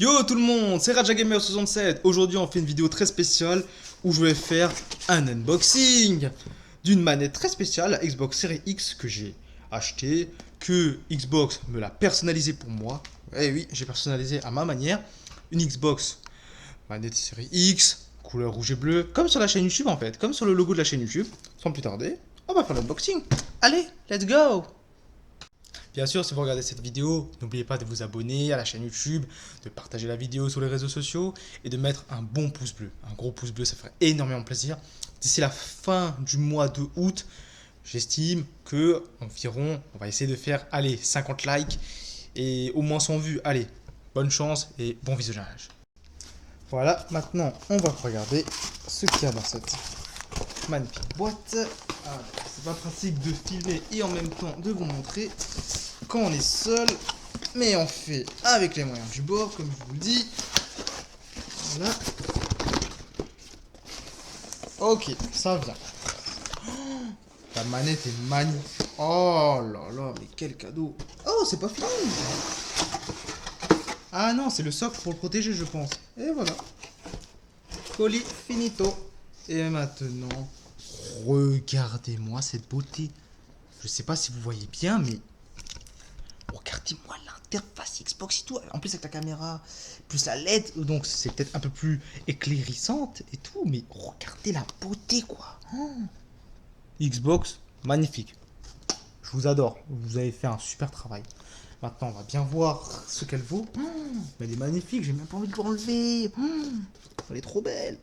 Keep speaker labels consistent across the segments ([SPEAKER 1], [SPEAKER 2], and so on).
[SPEAKER 1] Yo tout le monde, c'est RajaGamer67. Aujourd'hui on fait une vidéo très spéciale où je vais faire un unboxing d'une manette très spéciale, la Xbox Series X que j'ai acheté, que Xbox me l'a personnalisée pour moi. Eh oui, j'ai personnalisé à ma manière une Xbox manette Series X, couleur rouge et bleu, comme sur la chaîne YouTube en fait, comme sur le logo de la chaîne YouTube. Sans plus tarder, on va faire l'unboxing. Allez, let's go! Bien sûr, si vous regardez cette vidéo, n'oubliez pas de vous abonner à la chaîne YouTube, de partager la vidéo sur les réseaux sociaux et de mettre un bon pouce bleu. Un gros pouce bleu, ça ferait énormément plaisir. D'ici la fin du mois de août, j'estime que environ, on va essayer de faire, allez, 50 likes et au moins 100 vues. Allez, bonne chance et bon visionnage. Voilà, maintenant on va regarder ce qu'il y a dans cette magnifique boîte. C'est pas pratique de filmer et en même temps de vous montrer quand on est seul, mais on fait avec les moyens du bord, comme je vous le dis. Voilà. Ok, ça vient. Oh, la manette est magnifique. Oh là là, mais quel cadeau. Oh, c'est pas fini. Ah non, c'est le socle pour le protéger, je pense. Et voilà. Colis finito. Et maintenant, regardez-moi cette beauté. Je sais pas si vous voyez bien, mais regardez-moi l'interface Xbox et tout. En plus avec la caméra, plus la LED, donc c'est peut-être un peu plus éclairissante et tout. Mais regardez la beauté, quoi. Xbox, magnifique. Je vous adore. Vous avez fait un super travail. Maintenant, on va bien voir ce qu'elle vaut. Mais elle est magnifique. J'ai même pas envie de l'enlever. Elle est trop belle.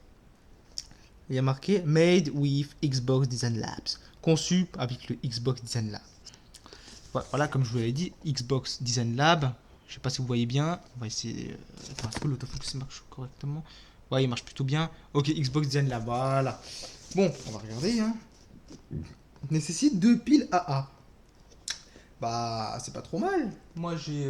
[SPEAKER 1] Il y a marqué Made with Xbox Design Labs. Conçu avec le Xbox Design Lab. Voilà, comme je vous l'avais dit, Xbox Design Lab. Je sais pas si vous voyez bien. On va essayer. Attends, est-ce que l'autofocus marche correctement? Ouais, il marche plutôt bien. Ok, Xbox Design Lab. Voilà. Bon, on va regarder. Hein. Nécessite 2 piles AA. Bah, c'est pas trop mal. Moi, j'ai.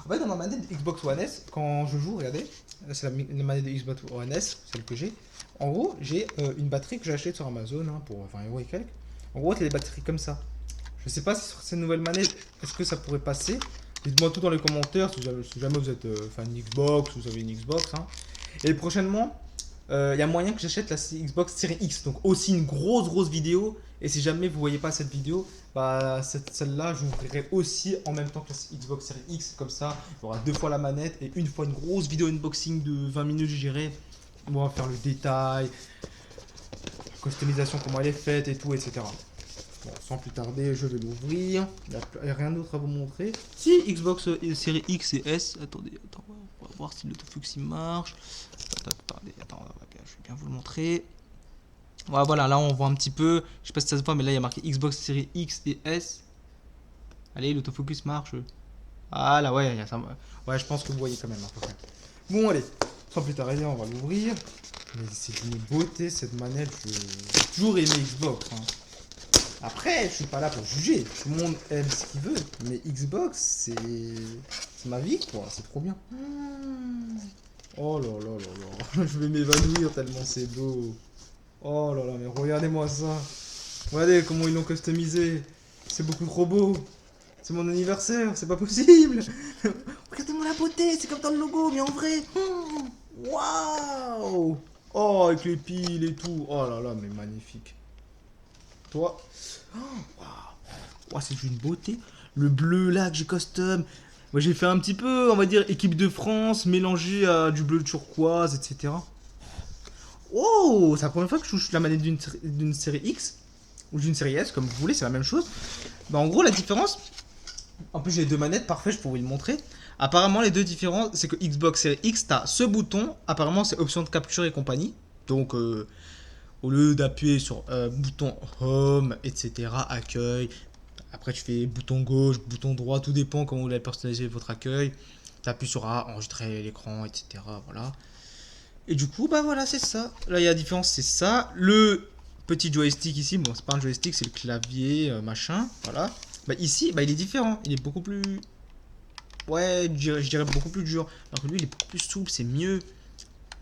[SPEAKER 1] En fait, dans ma manette de Xbox One S, quand je joue, regardez. C'est la manette de Xbox One S, celle que j'ai. En gros, j'ai une batterie que j'ai achetée sur Amazon hein, pour 20 € et quelques. En gros, c'est des batteries comme ça. Je sais pas si sur cette nouvelle manette, est-ce que ça pourrait passer. Dites-moi tout dans les commentaires si jamais vous êtes fan Xbox ou vous avez une Xbox. Hein. Et prochainement, il y a moyen que j'achète la Xbox Series X. Donc aussi une grosse vidéo. Et si jamais vous voyez pas cette vidéo, bah celle-là, j'ouvrirai aussi en même temps que la Xbox Series X. Comme ça, il y aura 2 fois la manette et une fois une grosse vidéo unboxing de 20 minutes, je dirais. On va faire le détail, la customisation, comment elle est faite et tout, etc. Bon, sans plus tarder, je vais l'ouvrir. Il n'y a rien d'autre à vous montrer. Si, Xbox série X et S. Attendez, on va voir si l'autofocus il marche. Attendez, je vais bien vous le montrer. Voilà, là on voit un petit peu. Je sais pas si ça se voit, mais là il y a marqué Xbox série X et S. Allez, l'autofocus marche. Ah là, ouais, ouais, je pense que vous voyez quand même à peu près. Bon, allez, sans plus tarder, on va l'ouvrir. Mais c'est une beauté cette manette. J'ai toujours aimé Xbox. Hein. Après, je suis pas là pour juger. Tout le monde aime ce qu'il veut. Mais Xbox, c'est ma vie, quoi. C'est trop bien. Oh là là là là. Je vais m'évanouir tellement c'est beau. Oh là là, mais regardez-moi ça. Regardez comment ils l'ont customisé. C'est beaucoup trop beau. C'est mon anniversaire, c'est pas possible. Regardez-moi la beauté, c'est comme dans le logo, mais en vrai. Waouh. Oh, avec les piles et tout. Oh là là, mais magnifique. Toi. Waouh, c'est une beauté. Le bleu là que j'ai custom. Moi j'ai fait un petit peu, on va dire, équipe de France mélangé à du bleu turquoise, etc. Oh, c'est la première fois que je touche la manette d'une série X ou d'une série S, comme vous voulez, c'est la même chose. Bah, en gros, la différence, en plus j'ai 2 manettes, parfait, je pourrais vous le montrer. Apparemment, les 2 différences, c'est que Xbox Series X, t'as ce bouton, apparemment c'est option de capture et compagnie. Donc, au lieu d'appuyer sur bouton Home, etc., accueil, après tu fais bouton gauche, bouton droit, tout dépend comment vous voulez personnaliser votre accueil. Tu appuies sur A, enregistrer l'écran, etc., voilà. Et du coup, bah voilà, c'est ça. Là, il y a la différence, c'est ça. Le petit joystick ici, bon, c'est pas un joystick, c'est le clavier, machin, voilà. Bah ici, bah il est différent. Il est beaucoup plus... Ouais, je dirais beaucoup plus dur. Alors que lui, il est beaucoup plus souple, c'est mieux.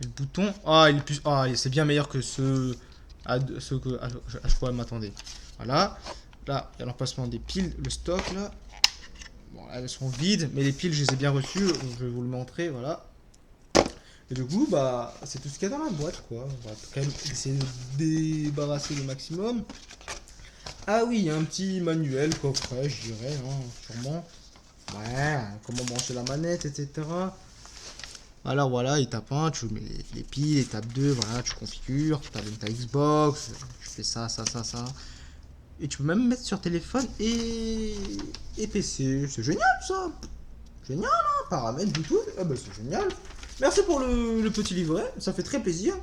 [SPEAKER 1] Le bouton... Ah, il est plus... Ah, c'est bien meilleur que ceux que je pourrais m'attendre. Voilà. Là, il y a l'emplacement des piles, le stock, là. Bon, elles sont vides, mais les piles, je les ai bien reçues. Je vais vous le montrer, voilà. Et du coup, bah, c'est tout ce qu'il y a dans la boîte, quoi. On va quand même essayer de débarrasser le maximum. Ah oui, il y a un petit manuel coffret, je dirais, hein, sûrement. Ouais, comment brancher la manette, etc. Alors voilà, étape 1, tu mets les piles, étape 2, voilà, tu configures, tu allumes ta Xbox, tu fais ça, ça, ça, ça. Et tu peux même mettre sur téléphone et PC. C'est génial ça. Génial, hein, paramètres, Bluetooth. Ah bah c'est génial. Merci pour le petit livret, ça fait très plaisir.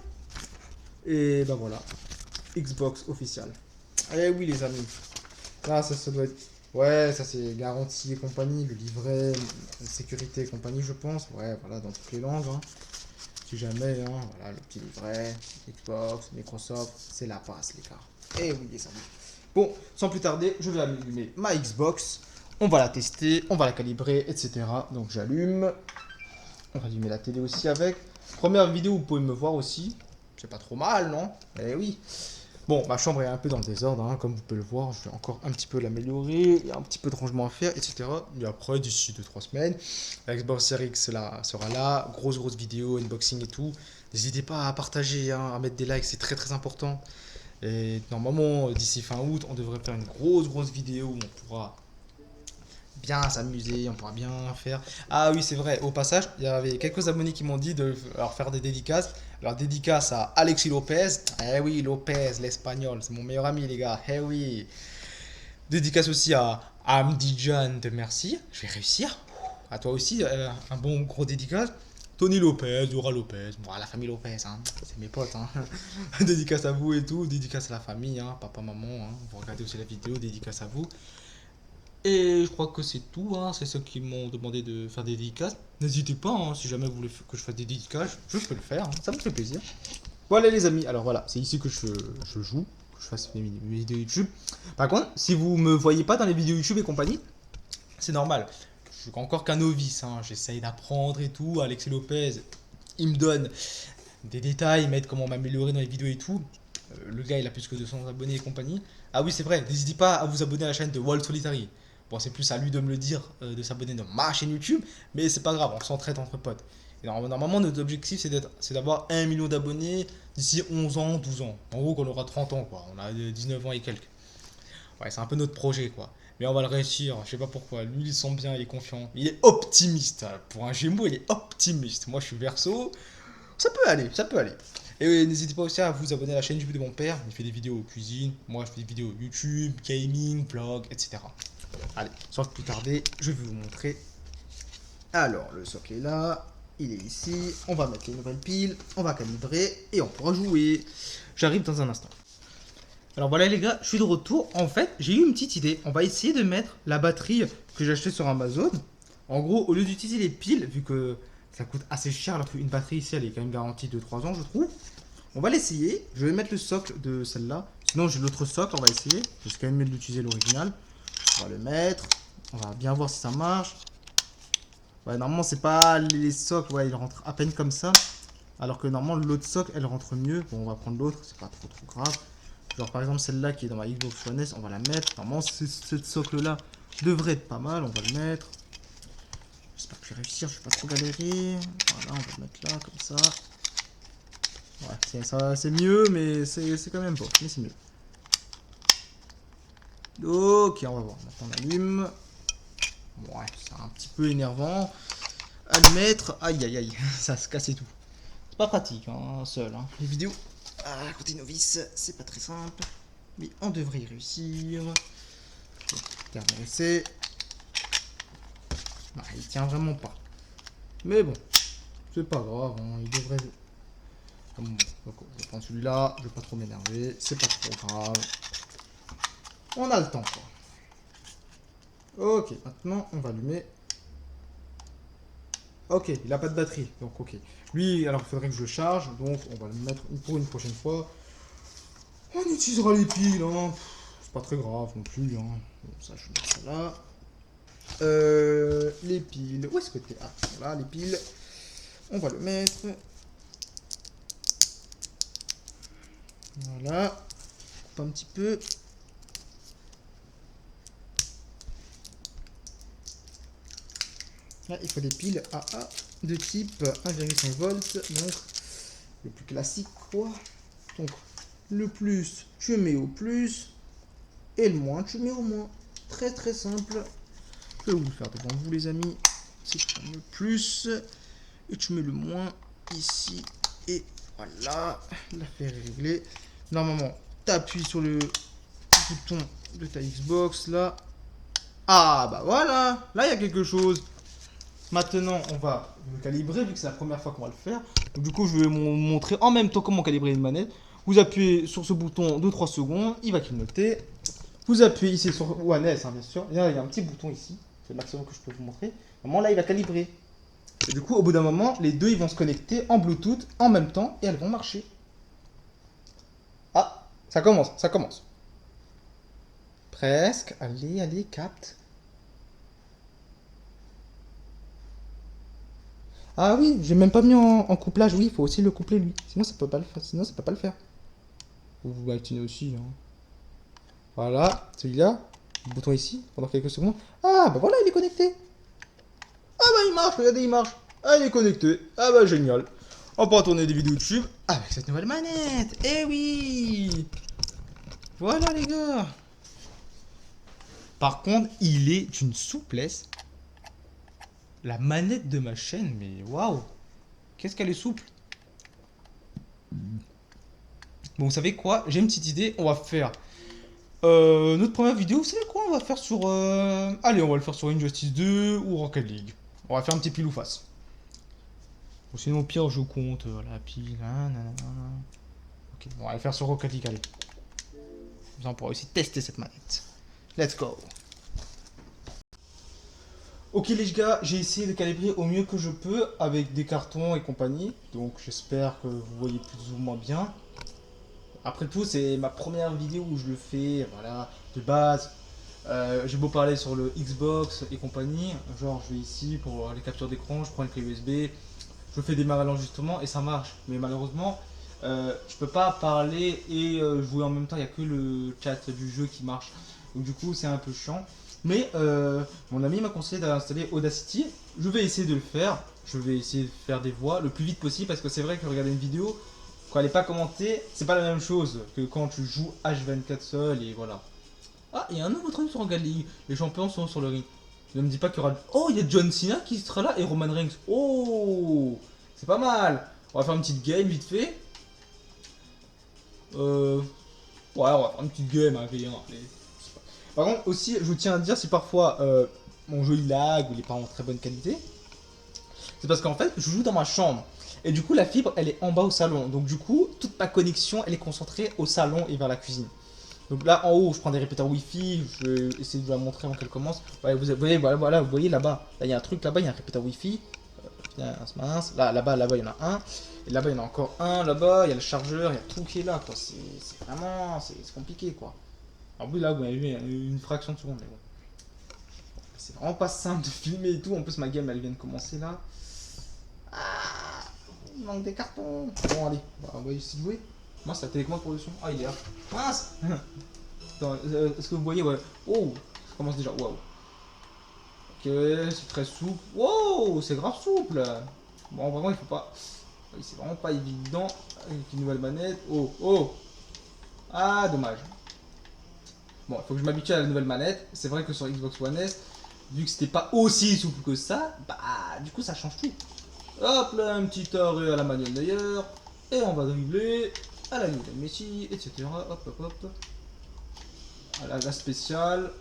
[SPEAKER 1] Et bah voilà, Xbox official. Eh oui les amis. Là ça doit être... Ouais, ça c'est garantie et compagnie, le livret, sécurité et compagnie je pense. Ouais, voilà, dans toutes les langues. Hein. Si jamais, hein, voilà, le petit livret, Xbox, Microsoft, c'est la passe les gars. Eh oui les amis. Bon, sans plus tarder, je vais allumer ma Xbox. On va la tester, on va la calibrer, etc. Donc j'allume. On va allumer la télé aussi avec. Première vidéo, vous pouvez me voir aussi. C'est pas trop mal, non? Eh oui. Bon, ma chambre est un peu dans le désordre, hein, comme vous pouvez le voir. Je vais encore un petit peu l'améliorer. Il y a un petit peu de rangement à faire, etc. Et après, d'ici 2-3 semaines, la Xbox Series X sera là. Grosse vidéo, unboxing et tout. N'hésitez pas à partager, hein, à mettre des likes, c'est très important. Et normalement, d'ici fin août, on devrait faire une grosse vidéo où on pourra bien s'amuser, on pourra bien faire. Ah oui, c'est vrai, au passage, il y avait quelques abonnés qui m'ont dit de leur faire des dédicaces. Alors, dédicace à Alexis Lopez. Eh oui, Lopez, l'espagnol, c'est mon meilleur ami, les gars. Eh oui. Dédicace aussi à Amdijan de Merci. Je vais réussir. À toi aussi, un bon gros dédicace. Tony Lopez, Dora Lopez, bon, la famille Lopez, hein, c'est mes potes. Hein. Dédicace à vous et tout, dédicace à la famille, hein, papa, maman. Hein. Vous regardez aussi la vidéo, dédicace à vous. Et je crois que c'est tout, hein. C'est ceux qui m'ont demandé de faire des dédicaces. N'hésitez pas, hein, si jamais vous voulez que je fasse des dédicaces, je peux le faire, hein. Ça me fait plaisir. Voilà les amis, alors voilà, c'est ici que je joue, que je fasse mes vidéos YouTube. Par contre, si vous me voyez pas dans les vidéos YouTube et compagnie, c'est normal. Je suis encore qu'un novice, hein. J'essaye d'apprendre et tout. Alexis Lopez, il me donne des détails, il m'aide comment m'améliorer dans les vidéos et tout. Le gars, il a plus que 200 abonnés et compagnie. Ah oui, c'est vrai, n'hésitez pas à vous abonner à la chaîne de Wall Solitary. Bon, c'est plus à lui de me le dire, de s'abonner dans ma chaîne YouTube, mais c'est pas grave, on s'entraide entre potes. Et normalement, notre objectif, c'est d'avoir 1 million d'abonnés d'ici 11 ans, 12 ans. En gros, qu'on aura 30 ans, quoi. On a 19 ans et quelques. Ouais, c'est un peu notre projet, quoi. Mais on va le réussir, je sais pas pourquoi. Lui, il sent bien, il est confiant. Il est optimiste. Pour un Gémeaux, il est optimiste. Moi, je suis Verseau. Ça peut aller, ça peut aller. Et oui, n'hésitez pas aussi à vous abonner à la chaîne YouTube de mon père. Il fait des vidéos cuisine. Moi, je fais des vidéos YouTube, gaming, vlog, etc. Allez, sans plus tarder, je vais vous montrer. Alors, le socle est là. Il est ici. On va mettre les nouvelles piles. On va calibrer. Et on pourra jouer. J'arrive dans un instant. Alors voilà les gars, je suis de retour. En fait, j'ai eu une petite idée. On va essayer de mettre la batterie que j'ai achetée sur Amazon. En gros, au lieu d'utiliser les piles, vu que ça coûte assez cher, alors qu'une batterie ici, elle est quand même garantie de 3 ans, je trouve. On va l'essayer. Je vais mettre le socle de celle-là. Sinon, j'ai l'autre socle, on va essayer. C'est quand même mieux d'utiliser l'original. On va le mettre. On va bien voir si ça marche. Ouais, normalement, c'est pas les socles, ouais, ils rentrent à peine comme ça. Alors que normalement, l'autre socle, elle rentre mieux. Bon, on va prendre l'autre, c'est pas trop grave. Genre par exemple celle-là qui est dans ma Xbox One S, on va la mettre. Normalement cette socle-là devrait être pas mal, on va le mettre. J'espère que je vais réussir, je vais pas trop galérer. Voilà, on va le mettre là, comme ça. Ouais, c'est mieux, mais c'est quand même pas. Mais c'est mieux. Ok, on va voir. Maintenant on allume. Ouais, c'est un petit peu énervant. À le mettre. Aïe aïe aïe, ça se casse et tout. C'est pas pratique, hein, seul. Hein. Les vidéos. Ah, côté novice, c'est pas très simple. Mais on devrait y réussir. Dernier essai. Non, il tient vraiment pas. Mais bon, c'est pas grave, hein, il devrait... Bon, d'accord, je vais prendre celui-là, je vais pas trop m'énerver, c'est pas trop grave. On a le temps, quoi. Ok, maintenant on va allumer. Ok, il a pas de batterie, donc ok. Lui, alors il faudrait que je le charge, donc on va le mettre pour une prochaine fois. On utilisera les piles, hein. C'est pas très grave non plus, hein. Bon, ça, je vais mettre ça là. Les piles, où est-ce que t'es? Ah, voilà, les piles. On va le mettre. Voilà. Coupe un petit peu. Là, il faut des piles AA de type 1,5 volts, donc le plus classique quoi. Donc le plus tu mets au plus et le moins tu mets au moins. Très très simple. Je vais vous le faire devant vous les amis. C'est tu mets le plus et tu mets le moins ici et voilà. L'affaire est réglée. Normalement, tu appuies sur le bouton de ta Xbox là. Ah bah voilà, là il y a quelque chose. Maintenant, on va le calibrer vu que c'est la première fois qu'on va le faire. Donc, du coup, je vais vous montrer en même temps comment calibrer une manette. Vous appuyez sur ce bouton 2-3 secondes, il va clignoter. Vous appuyez ici sur One S, hein, bien sûr. Et là, il y a un petit bouton ici, c'est le maximum que je peux vous montrer. Normalement, là, il va calibrer. Et du coup, au bout d'un moment, les deux ils vont se connecter en Bluetooth en même temps et elles vont marcher. Ah, ça commence, ça commence. Presque, allez, allez, capte. Ah oui, j'ai même pas mis en couplage. Oui, il faut aussi le coupler lui. Sinon, ça peut pas le faire. Sinon, ça peut pas le faire. Vous l'actinez aussi. Hein. Voilà, celui-là. Le bouton ici, pendant quelques secondes. Ah, bah voilà, il est connecté. Ah bah il marche, regardez, il marche. Ah, il est connecté. Ah bah génial. On pourra tourner des vidéos YouTube avec cette nouvelle manette. Eh oui. Voilà les gars. Par contre, il est d'une souplesse. La manette de ma chaîne, mais waouh. Qu'est-ce qu'elle est souple. Bon, vous savez quoi? J'ai une petite idée. On va faire notre première vidéo. Vous savez quoi? On va faire sur. Allez, on va le faire sur Injustice 2 ou Rocket League. On va faire un petit pile ou face. Ou sinon, au pire, je compte. La pile. Ok, bon, on va le faire sur Rocket League. Allez. Comme ça, on pourra aussi tester cette manette. Let's go. Ok les gars, j'ai essayé de calibrer au mieux que je peux avec des cartons et compagnie. Donc j'espère que vous voyez plus ou moins bien. Après tout, c'est ma première vidéo où je le fais, voilà, de base. J'ai beau parler sur le Xbox et compagnie, genre je vais ici pour les captures d'écran, je prends une clé USB, je fais démarrer l'enregistrement et ça marche. Mais malheureusement, je peux pas parler et jouer en même temps, il n'y a que le chat du jeu qui marche. Donc du coup, c'est un peu chiant. Mais mon ami m'a conseillé d'installer Audacity. Je vais essayer de le faire. Je vais essayer de faire des voix le plus vite possible parce que c'est vrai que regarder une vidéo, quand elle n'est pas commentée, c'est pas la même chose que quand tu joues H24 seul et voilà. Ah, il y a un nouveau truc sur Rocket League. Les champions sont sur le ring. Ne me dis pas qu'il y aura. Oh, il y a John Cena qui sera là et Roman Reigns. Oh, c'est pas mal. On va faire une petite game vite fait. Ouais, on va faire une petite game, hein, V1. Allez. Par contre, aussi, je tiens à dire si parfois mon jeu il lag ou il est pas en très bonne qualité, c'est parce qu'en fait, je joue dans ma chambre. Et du coup, la fibre, elle est en bas au salon. Donc du coup, toute ma connexion, elle est concentrée au salon et vers la cuisine. Donc là, en haut, je prends des répéteurs Wi-Fi. Je vais essayer de vous la montrer avant qu'elle commence. Ouais, vous voyez, voilà, vous voyez là-bas. Là, il y a un truc là-bas, il y a un répéteur Wi-Fi. Mince. Là-bas, il y en a un. Et là-bas, il y en a encore un. Là-bas, il y a le chargeur, il y a tout qui est là, quoi. C'est vraiment, c'est compliqué, quoi. Alors oui, là, vous avez vu une fraction de seconde, mais bon. C'est vraiment pas simple de filmer et tout. En plus, ma game, elle vient de commencer là. Ah, il manque des cartons. Bon, allez, on va essayer de jouer. Mince, la télécommande pour le son. Ah, il est là. Mince. Attends, est-ce que vous voyez? Ouais. Oh, ça commence déjà. Waouh. Ok, c'est très souple. Wow, c'est grave souple. Bon, vraiment, il faut pas. Oui, c'est vraiment pas évident avec une nouvelle manette. Oh, oh. Ah, dommage. Bon, il faut que je m'habitue à la nouvelle manette. C'est vrai que sur Xbox One S, vu que c'était pas aussi souple que ça, bah, du coup, ça change tout. Hop là, un petit arrêt à la Manuel d'ailleurs. Et on va dribbler à la Lionel Messi, etc. Hop, hop, hop. La spéciale,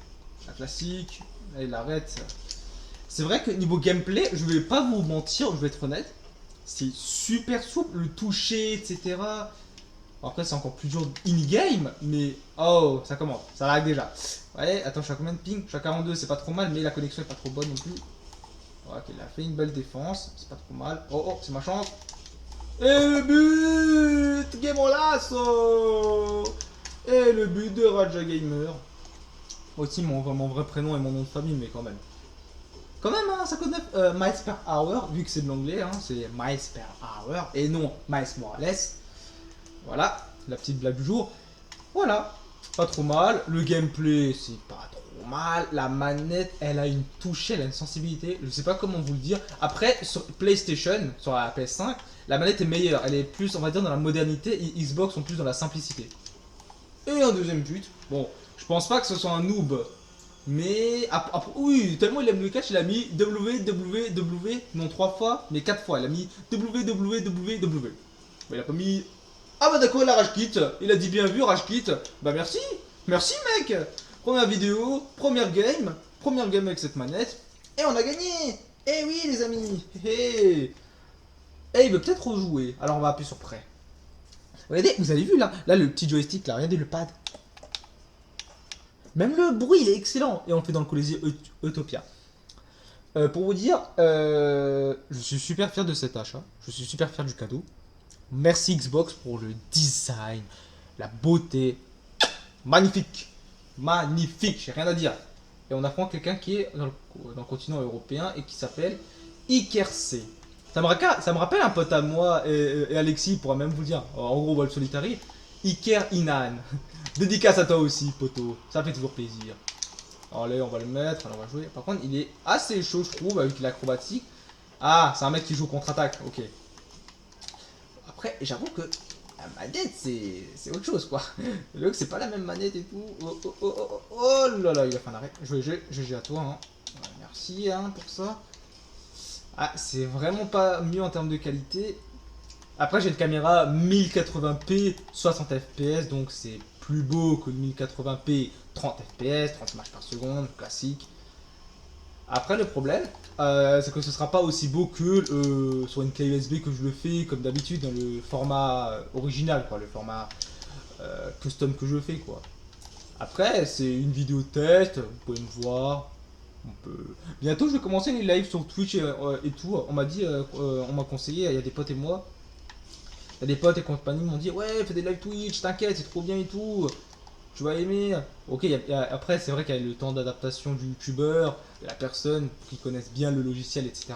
[SPEAKER 1] la classique, et l'arrête. C'est vrai que niveau gameplay, je vais pas vous mentir, je vais être honnête. C'est super souple, le toucher, etc. Après, c'est encore plus dur in-game, mais oh, ça commence, ça lag déjà. Ouais, attends, je suis à combien de ping? Je suis à 42, c'est pas trop mal, mais la connexion est pas trop bonne non plus. Ok, il a fait une belle défense, c'est pas trop mal. Oh, oh, c'est ma chance. Et le but, Game en lasso. Et le but de Raja Gamer. Aussi, mon vrai prénom et mon nom de famille, mais quand même. Quand même, hein, 59 miles per hour, vu que c'est de l'anglais, hein, c'est miles per hour, et non miles Morales. Voilà, la petite blague du jour. Voilà, pas trop mal. Le gameplay, c'est pas trop
[SPEAKER 2] mal. La manette, elle a une touche, elle a une sensibilité. Je sais pas comment vous le dire. Après, sur PlayStation, sur la PS5, la manette est meilleure. Elle est plus, on va dire, dans la modernité. Et Xbox sont plus dans la simplicité. Et un deuxième but. Bon, je pense pas que ce soit un noob. Mais, oui, tellement il aime le catch, il a mis www, non 3 fois, mais 4 fois. Il a mis www. Mais il a pas mis. Ah bah d'accord, il a rage quit. Il a dit bien vu, rage quit. Bah merci. Merci mec. Première vidéo, première game avec cette manette. Et on a gagné. Eh oui les amis. Eh. Et il veut peut-être rejouer. Alors on va appuyer sur prêt. Regardez, vous avez vu là le petit joystick là, regardez le pad. Même le bruit il est excellent. Et on le fait dans le Colisée Utopia. Pour vous dire, je suis super fier de cet achat. Je suis super fier du cadeau. Merci Xbox pour le design, la beauté. Magnifique. Magnifique, j'ai rien à dire. Et on apprend quelqu'un qui est dans le continent européen et qui s'appelle Ikerc. Ça me rappelle un pote à moi et Alexis pourra même vous dire. En gros, Wolf Solitary. Iker Inan. Dédicace à toi aussi, poteau. Ça fait toujours plaisir. Allez, on va le mettre, alors on va jouer. Par contre, il est assez chaud, je trouve, avec l'acrobatique. Ah, c'est un mec qui joue contre-attaque, ok. Après, j'avoue que la manette, c'est autre chose, quoi. Le que c'est pas la même manette et tout. Oh là là, il a fait un arrêt. GG à toi, hein. Ouais, merci, hein, pour ça. Ah, c'est vraiment pas mieux en termes de qualité. Après, j'ai une caméra 1080p 60 fps, donc c'est plus beau que 1080p 30 fps, 30 images par seconde, classique. Après, le problème, c'est que ce sera pas aussi beau que sur une clé USB que je le fais comme d'habitude dans le format original, quoi, le format custom que je fais, quoi. Après, c'est une vidéo test, vous pouvez me voir. Bientôt, je vais commencer les lives sur Twitch et tout. On m'a dit, on m'a conseillé, il y a des potes et moi. Il y a des potes et compagnie m'ont dit, ouais, fais des lives Twitch, t'inquiète, c'est trop bien et tout. Tu vas aimer. Ok, après, c'est vrai qu'il y a le temps d'adaptation du youtubeur, de la personne, qui connaissent bien le logiciel, etc.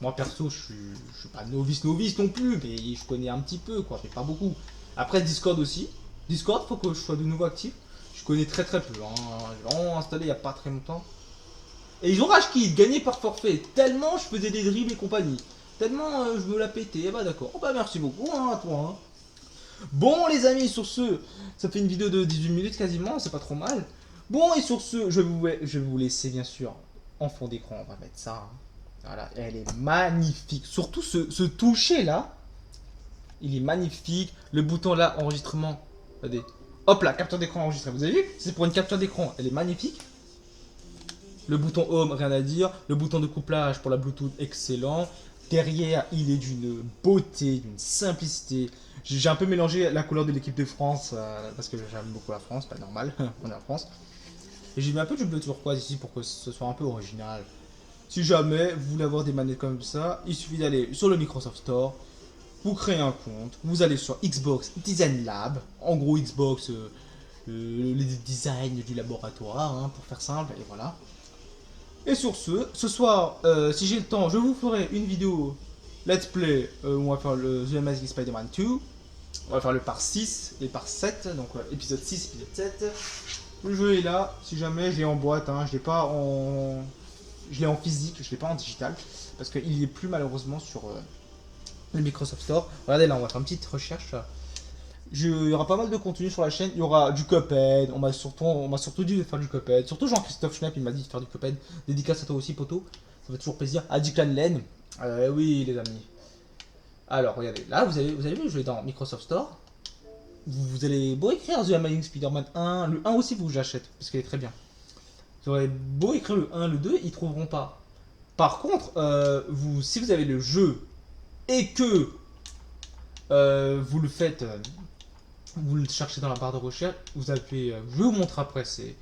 [SPEAKER 2] Moi, perso, je suis pas novice non plus, mais je connais un petit peu, quoi, mais pas beaucoup. Après, Discord aussi. Discord, faut que je sois de nouveau actif. Je connais très très peu. Hein. J'ai vraiment installé il y a pas très longtemps. Et ils ont rage quit, gagné par forfait. Tellement je faisais des dribbles et compagnie. Tellement je me la pétais. Eh bah d'accord. Oh bah merci beaucoup hein, à toi. Hein. Bon les amis, sur ce, ça fait une vidéo de 18 minutes quasiment, c'est pas trop mal. Bon et sur ce, je vais vous laisser bien sûr en fond d'écran, on va mettre ça. Hein. Voilà, elle est magnifique. Surtout ce toucher là, il est magnifique. Le bouton là, enregistrement. Regardez. Hop là, capture d'écran enregistré. Vous avez vu? C'est pour une capture d'écran, elle est magnifique. Le bouton home, rien à dire. Le bouton de couplage pour la Bluetooth, excellent. Derrière, il est d'une beauté, d'une simplicité. J'ai un peu mélangé la couleur de l'équipe de France parce que j'aime beaucoup la France, pas normal, on est en France. Et j'ai mis un peu du bleu turquoise ici pour que ce soit un peu original. Si jamais vous voulez avoir des manettes comme ça, il suffit d'aller sur le Microsoft Store, vous créez un compte, vous allez sur Xbox Design Lab, en gros Xbox, les designs du laboratoire, hein, pour faire simple, et voilà. Et sur ce soir, si j'ai le temps, je vous ferai une vidéo let's play où on va faire le The Amazing Spider-Man 2. On va faire le par 6 et par 7, donc épisode 6, épisode 7. Le jeu est là, si jamais je l'ai en boîte, hein, je l'ai pas en... Je l'ai en physique, je l'ai pas en digital, parce qu'il est plus malheureusement sur le Microsoft Store. Regardez là, on va faire une petite recherche. Il y aura pas mal de contenu sur la chaîne. Il y aura du Cuphead. On m'a surtout dit de faire du Cuphead. Surtout Jean-Christophe Schnapp, il m'a dit de faire du Cuphead. Dédicace à toi aussi, poto. Ça fait toujours plaisir. Adiclan Len. Oui, les amis. Alors, regardez. Là, vous avez vu, je vais dans Microsoft Store. Vous allez beau écrire The Amazing Spider-Man 1. Le 1 aussi, vous j'achète. Parce qu'il est très bien. Vous aurez beau écrire le 1, le 2, ils trouveront pas. Par contre, si vous avez le jeu et que vous le faites. Vous le cherchez dans la barre de recherche, vous appuyez, je vous montre après, c'est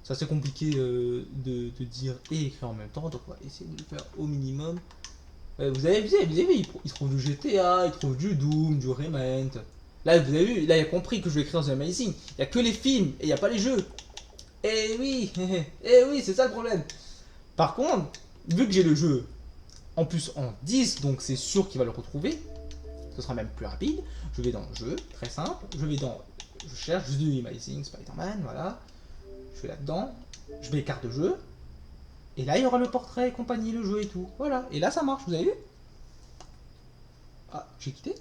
[SPEAKER 2] assez compliqué de dire et écrire en même temps, donc on va essayer de le faire au minimum. Vous avez vu, il trouve du GTA, il trouve du Doom, du Rayman. Là, vous avez vu, là il a compris que je vais écrire dans The Amazing, il n'y a que les films et il n'y a pas les jeux. Eh oui, c'est ça le problème. Par contre, vu que j'ai le jeu en plus en 10, donc c'est sûr qu'il va le retrouver. Ce sera même plus rapide. Je vais dans jeu, très simple. Je vais dans, je cherche The Amazing Spider-Man, voilà. Je vais là-dedans. je mets carte de jeu, et là il y aura le portrait et compagnie, le jeu et tout. Voilà, et là ça marche, vous avez vu? Ah, j'ai quitté.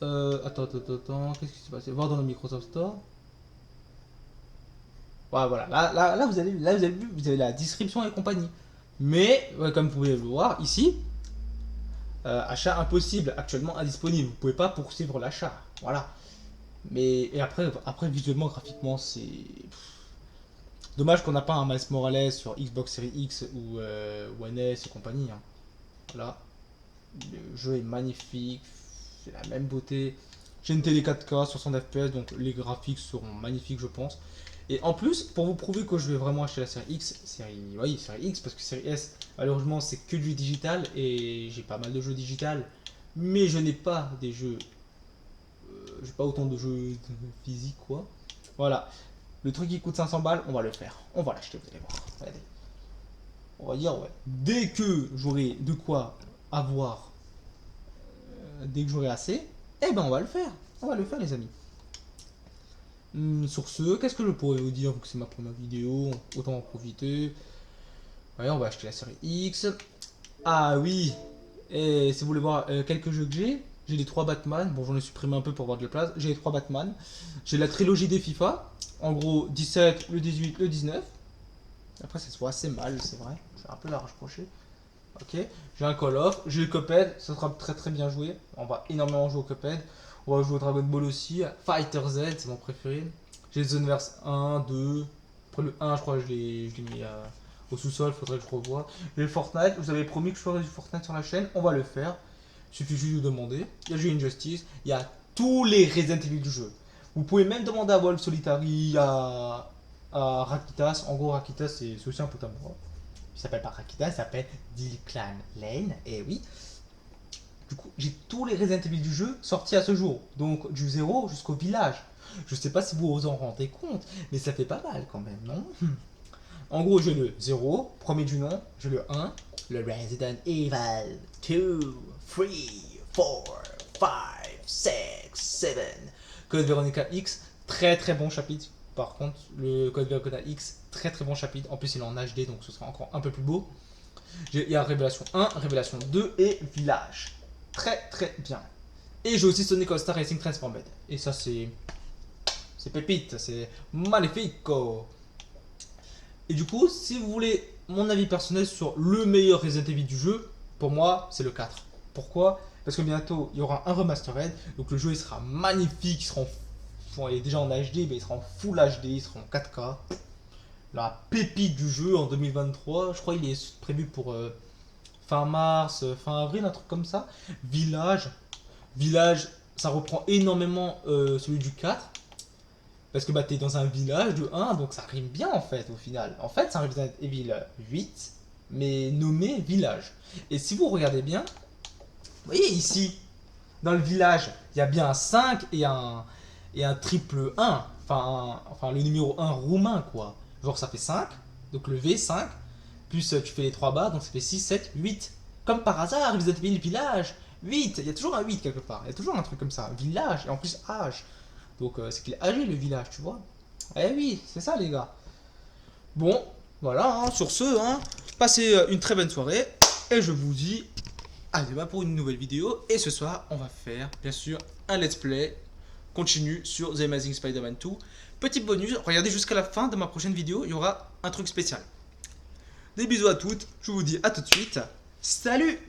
[SPEAKER 2] Attends, qu'est-ce qui s'est passé? Voir dans le Microsoft Store. Ouais, voilà, là vous avez vu, vous avez la description et compagnie. Mais, ouais, comme vous pouvez le voir ici, achat impossible, actuellement indisponible. Vous pouvez pas poursuivre l'achat. Voilà. Mais et après visuellement, graphiquement, c'est dommage qu'on n'a pas un Miles Morales sur Xbox Series X ou One S et compagnie. Hein. Voilà. Le jeu est magnifique, c'est la même beauté. J'ai une télé 4K, 60 FPS, donc les graphiques seront magnifiques, je pense. Et en plus, pour vous prouver que je vais vraiment acheter la série X, série X, parce que série S, malheureusement, c'est que du digital et j'ai pas mal de jeux digital, mais je n'ai pas des jeux, j'ai pas autant de jeux physiques, quoi. Voilà, le truc qui coûte 500 balles, on va le faire, on va l'acheter, vous allez voir. Regardez. On va dire, ouais, dès que j'aurai de quoi avoir, dès que j'aurai assez, eh ben on va le faire, les amis. Sur ce, qu'est-ce que je pourrais vous dire vu que c'est ma première vidéo, autant en profiter. Ouais, on va acheter la série X. Ah oui, et si vous voulez voir quelques jeux que j'ai les 3 Batman. Bon, j'en ai supprimé un peu pour avoir de la place. J'ai les 3 Batman. J'ai la trilogie des FIFA. En gros, 17, le 18, le 19. Après, ça se voit assez mal, c'est vrai. J'ai un peu la reprocher. Ok, j'ai un Call of, j'ai le Cuphead, ça sera très très bien joué. On va énormément jouer au Cuphead. On va jouer au Dragon Ball aussi. Fighter Z, c'est mon préféré. J'ai le Zoneverse 1, 2. Après le 1, je crois que je l'ai mis au sous-sol, faudrait que je revoie. J'ai le Fortnite, vous avez promis que je ferais du Fortnite sur la chaîne, on va le faire. Il suffit juste de demander. Il y a Jeu Injustice, il y a tous les Resident Evil du jeu. Vous pouvez même demander à Wolf Solitary, à Rakitas. En gros, Rakitas, c'est aussi un pote à moi. Il s'appelle pas Rakita, il s'appelle Dilclan Lane, et oui. Du coup, j'ai tous les Resident Evil du jeu sortis à ce jour, donc du 0 jusqu'au village. Je sais pas si vous vous en rendez compte, mais ça fait pas mal quand même, non? En gros, j'ai le 0, premier du nom, j'ai le 1, le Resident Evil 2, 3, 4, 5, 6, 7, Code Veronica X, très très bon chapitre. Par contre, le Code Veronica X, très très bon chapitre. En plus, il est en HD, donc ce sera encore un peu plus beau. Il y a Révélation 1, Révélation 2 et Village. Très très bien. Et j'ai aussi Sonic All Star Racing Transformed. Et ça, c'est pépite, c'est magnifico. Et du coup, si vous voulez mon avis personnel sur le meilleur Resident Evil du jeu, pour moi, c'est le 4. Pourquoi? Parce que bientôt, il y aura un remastered. Donc le jeu, il sera magnifique, il sera il est déjà en HD, mais il sera en Full HD, il sera en 4K. La pépite du jeu en 2023, je crois qu'il est prévu pour fin mars, fin avril, un truc comme ça. Village, ça reprend énormément celui du 4. Parce que bah, t'es dans un village de 1, donc ça rime bien en fait au final. En fait, c'est un Resident Evil 8, mais nommé village. Et si vous regardez bien, vous voyez ici, dans le village, il y a bien un 5 et un triple 1. Enfin, le numéro 1 roumain quoi. Genre ça fait 5, donc le V 5, plus tu fais les 3 bas, donc ça fait 6, 7, 8. Comme par hasard, Resident Evil village, 8, il y a toujours un 8 quelque part, il y a toujours un truc comme ça, village, et en plus âge. Donc c'est qu'il est âgé le village, tu vois. Eh oui, c'est ça les gars. Bon, voilà, hein, sur ce, hein, passez une très bonne soirée, et je vous dis à demain pour une nouvelle vidéo. Et ce soir, on va faire, bien sûr, un let's play continu sur The Amazing Spider-Man 2. Petit bonus, regardez jusqu'à la fin de ma prochaine vidéo, il y aura un truc spécial. Des bisous à toutes, je vous dis à tout de suite. Salut!